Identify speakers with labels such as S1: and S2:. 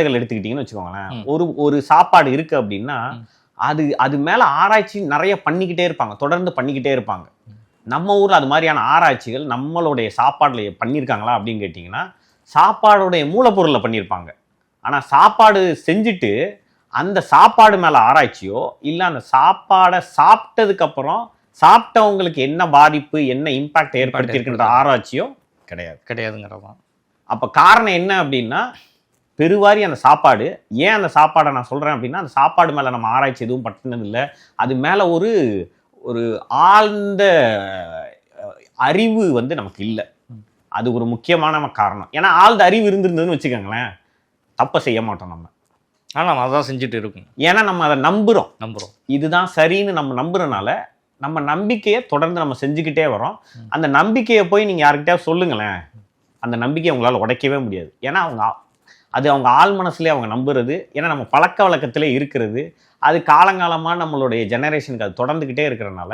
S1: எடுத்துக்கிட்டீங்கன்னு வச்சுக்கோங்களேன், ஒரு ஒரு சாப்பாடு இருக்கு அப்படின்னா அது மேல ஆராய்ச்சி நிறைய பண்ணிக்கிட்டே இருப்பாங்க, தொடர்ந்து பண்ணிக்கிட்டே இருப்பாங்க. நம்ம ஊர்ல அது மாதிரியான ஆராய்ச்சிகள் நம்மளுடைய சாப்பாடுல பண்ணியிருக்காங்களா அப்படின்னு கேட்டிங்கன்னா, சாப்பாடுடைய மூலப்பொருள்ல பண்ணியிருப்பாங்க. ஆனா சாப்பாடு செஞ்சுட்டு அந்த சாப்பாடு மேல ஆராய்ச்சியோ இல்ல அந்த சாப்பாடை சாப்பிட்டதுக்கு அப்புறம் சாப்பிட்டவங்களுக்கு என்ன பாதிப்பு என்ன இம்பாக்ட் ஏற்படுத்தியிருக்கின்ற ஆராய்ச்சியோ
S2: கிடையாதுங்கிறதான்.
S1: அப்ப காரணம் என்ன அப்படின்னா, பெருவாரி அந்த சாப்பாடு ஏன் அந்த சாப்பாடை நான் சொல்றேன் அப்படின்னா, அந்த சாப்பாடு மேல நம்ம ஆராய்ச்சி எதுவும் பட்டினது இல்லை. அது மேல ஒரு ஒரு ஆழ்ந்த அறிவு வந்து நமக்கு இல்லை. அது ஒரு முக்கியமான காரணம். ஏன்னா ஆழ்ந்த அறிவு இருந்திருந்ததுன்னு வச்சுக்கோங்களேன், தப்பை செய்ய மாட்டோம் நம்ம.
S2: ஆனால் நம்ம அதான் செஞ்சுட்டு இருக்கோம்.
S1: ஏன்னா நம்ம அதை நம்புறோம். இதுதான் சரின்னு நம்ம நம்புறனால நம்ம நம்பிக்கையை தொடர்ந்து நம்ம செஞ்சுக்கிட்டே வரோம். அந்த நம்பிக்கையை போய் நீங்க யாருக்கிட்டயாவது சொல்லுங்களேன், அந்த நம்பிக்கையை உங்களால் உடைக்கவே முடியாது. ஏன்னா அது அவங்க ஆள் மனசுலேயே அவங்க நம்புறது. ஏன்னா நம்ம பழக்க வழக்கத்திலே இருக்கிறது. அது காலங்காலமாக நம்மளுடைய ஜெனரேஷனுக்கு அது தொடர்ந்துக்கிட்டே இருக்கிறனால